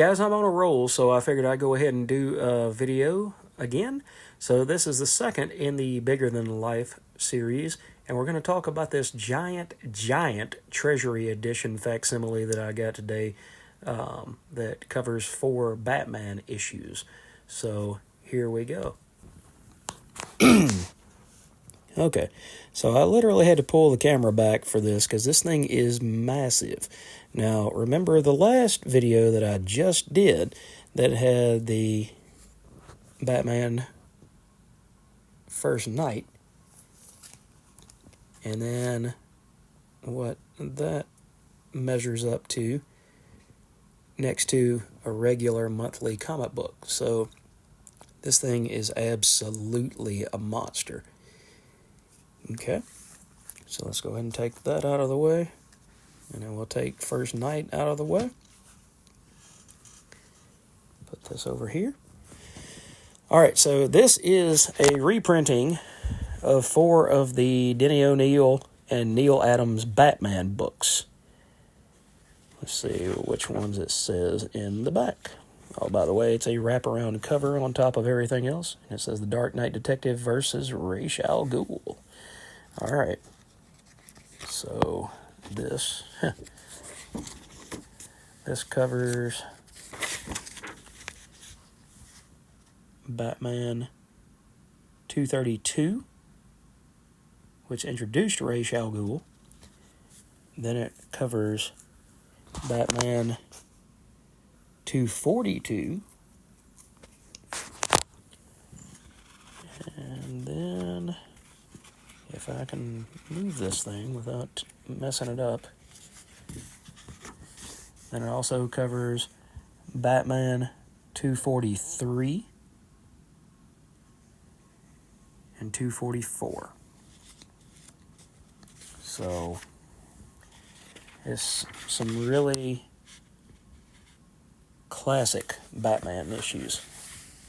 Guys, I'm on a roll, so I figured I'd go ahead and do a video again. So this is the second in the Bigger Than Life series, and we're going to talk about this giant Treasury edition facsimile that I got today that covers 4 Batman issues. So here we go. Okay, so I literally had to pull the camera back for this because this thing is massive. Now, remember the last video that I just did that had the Batman First Night, and then what that measures up to next to a regular monthly comic book. So this thing is absolutely a monster. Okay, so let's go ahead and take that out of the way. And then we'll take First Night out of the way. Put this over here. All right, so this is a reprinting of 4 of the Denny O'Neil and Neil Adams Batman books. Let's see which ones it says in the back. Oh, by the way, it's a wraparound cover on top of everything else. And it says The Dark Knight Detective versus Ra's al Ghul. All right. So this covers Batman 232, which introduced Ra's al Ghul. Then it covers Batman 242, and then if I can move this thing without messing it up, then it also covers Batman 243 and 244. So it's some really classic Batman issues.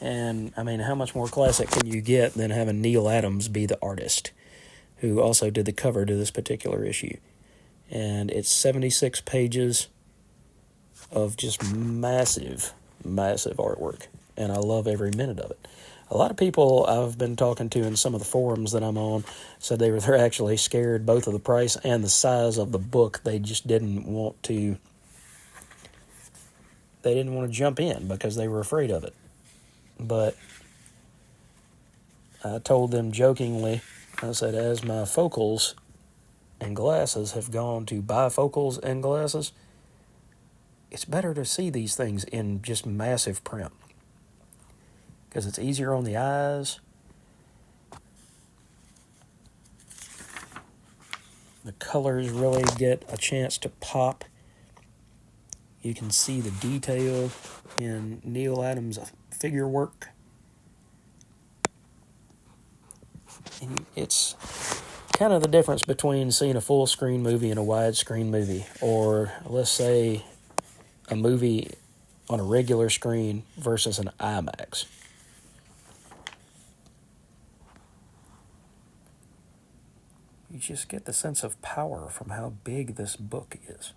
And I mean, how much more classic can you get than having Neil Adams be the artist, who also did the cover to this particular issue? And it's 76 pages of just massive artwork, and I love every minute of it. A lot of people I've been talking to in some of the forums that I'm on said they're actually scared both of the price and the size of the book. They just didn't want to jump in because they were afraid of it. But I told them jokingly, I said, as my focals and glasses have gone to bifocals and glasses, it's better to see these things in just massive print because it's easier on the eyes. The colors really get a chance to pop. You can see the detail in Neil Adams' figure work. And it's kind of the difference between seeing a full screen movie and a widescreen movie, or let's say a movie on a regular screen versus an IMAX. You just get the sense of power from how big this book is.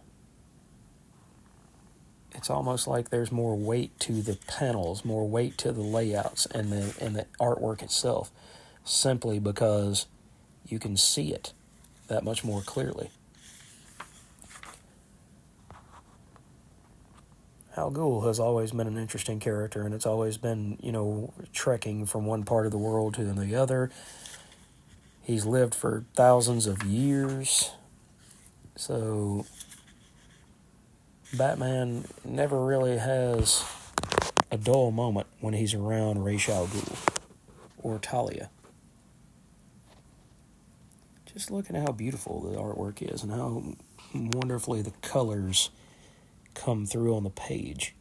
It's almost like there's more weight to the panels, more weight to the layouts and the artwork itself, simply because you can see it that much more clearly. Al Ghul has always been an interesting character, and it's always been, trekking from one part of the world to the other. He's lived for thousands of years, so Batman never really has a dull moment when he's around Ra's al Ghul or Talia. Just look at how beautiful the artwork is and how wonderfully the colors come through on the page.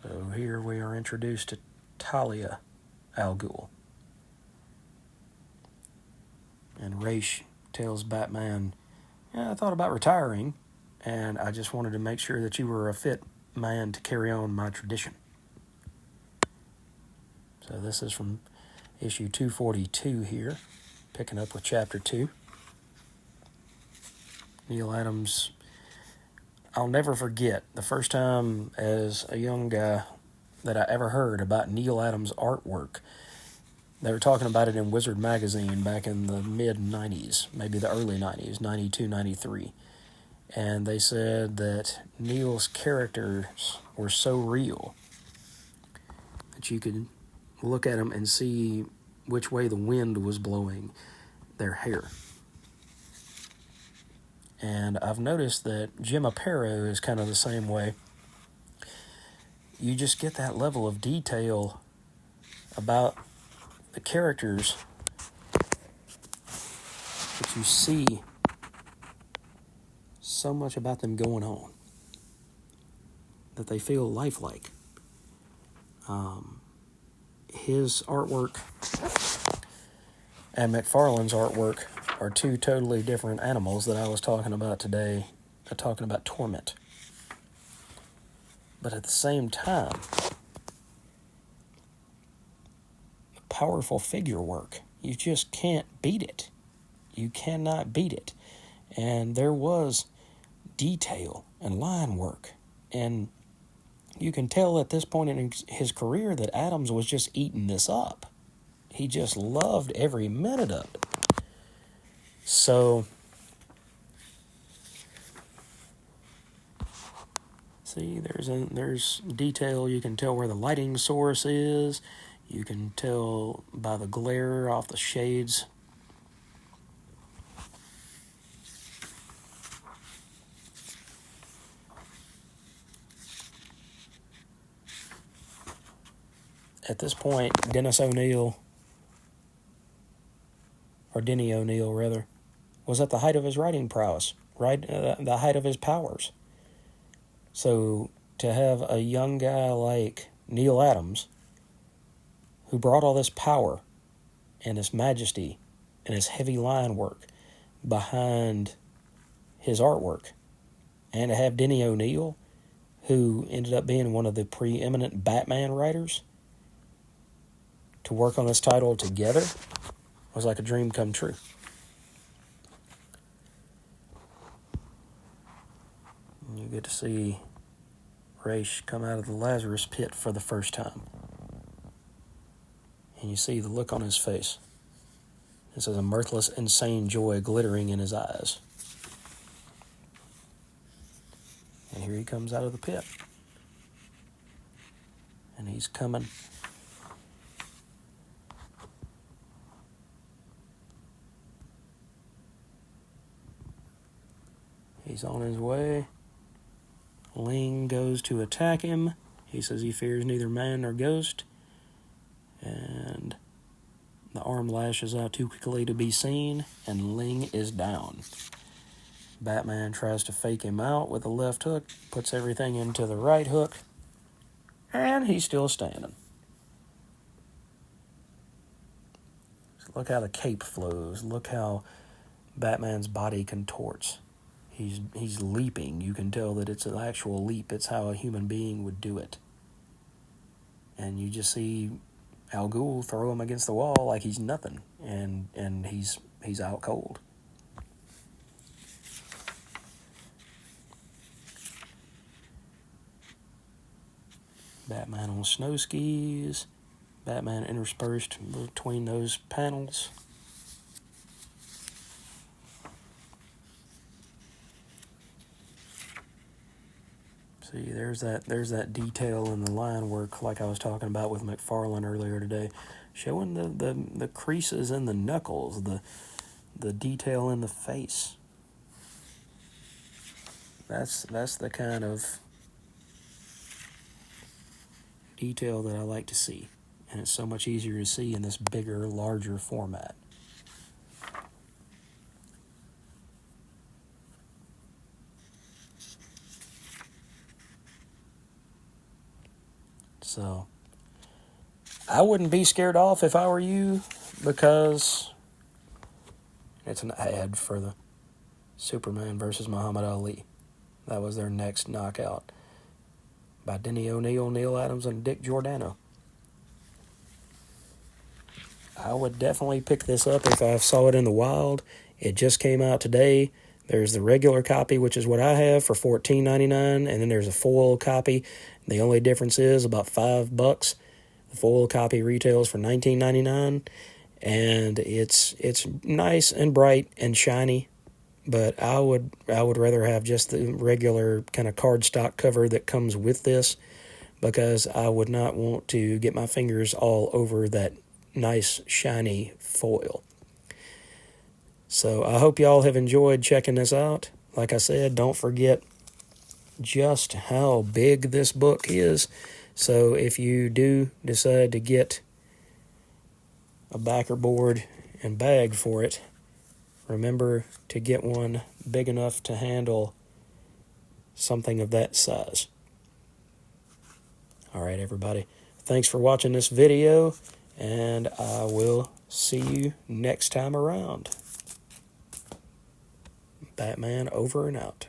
So here we are introduced to Talia al Ghul. And Ra's tells Batman, I thought about retiring, and I just wanted to make sure that you were a fit man to carry on my tradition. So this is from issue 242 here, picking up with chapter 2. Neal Adams, I'll never forget the first time as a young guy that I ever heard about Neal Adams' artwork. They were talking about it in Wizard magazine back in the mid-90s, maybe the early 90s, 92, 93. And they said that Neal's characters were so real that you could look at them and see which way the wind was blowing their hair. And I've noticed that Jim Aparo is kind of the same way. You just get that level of detail about the characters that you see so much about them going on, that they feel lifelike. His artwork and McFarlane's artwork are two totally different animals that I was talking about today, talking about Torment. But at the same time, powerful figure work, you just can't beat it. You cannot beat it. And there was detail and line work, and you can tell at this point in his career that Adams was just eating this up. He just loved every minute of it. So, see, there's detail. You can tell where the lighting source is. You can tell by the glare off the shades. At this point, Denny O'Neil, was at the height of his writing prowess, the height of his powers. So to have a young guy like Neal Adams, who brought all this power and this majesty and his heavy line work behind his artwork, and to have Denny O'Neil, who ended up being one of the preeminent Batman writers, to work on this title together was like a dream come true. And you get to see Ra's come out of the Lazarus pit for the first time. And you see the look on his face. It says a mirthless, insane joy glittering in his eyes. And here he comes out of the pit. And he's coming. He's on his way. Ling goes to attack him. He says he fears neither man nor ghost. And the arm lashes out too quickly to be seen, and Ling is down. Batman tries to fake him out with a left hook, puts everything into the right hook, and he's still standing. Look how the cape flows. Look how Batman's body contorts. He's leaping. You can tell that it's an actual leap. It's how a human being would do it. And you just see Ghul throw him against the wall like he's nothing, and he's out cold. Batman on snow skis. Batman interspersed between those panels. See, there's that detail in the line work, like I was talking about with McFarlane earlier today, showing the creases in the knuckles, the detail in the face. That's the kind of detail that I like to see, and it's so much easier to see in this bigger, larger format. So, I wouldn't be scared off if I were you, because it's an ad for the Superman versus Muhammad Ali. That was their next knockout, by Denny O'Neil, Neal Adams, and Dick Giordano. I would definitely pick this up if I saw it in the wild. It just came out today. There's the regular copy, which is what I have, for $14.99, and then there's a foil copy. The only difference is about $5. The foil copy retails for $19.99, and it's nice and bright and shiny. But I would rather have just the regular kind of cardstock cover that comes with this, because I would not want to get my fingers all over that nice shiny foil. So I hope y'all have enjoyed checking this out. Like I said, don't forget just how big this book is. So if you do decide to get a backer board and bag for it, remember to get one big enough to handle something of that size. All right, everybody. Thanks for watching this video, and I will see you next time around. Batman over and out.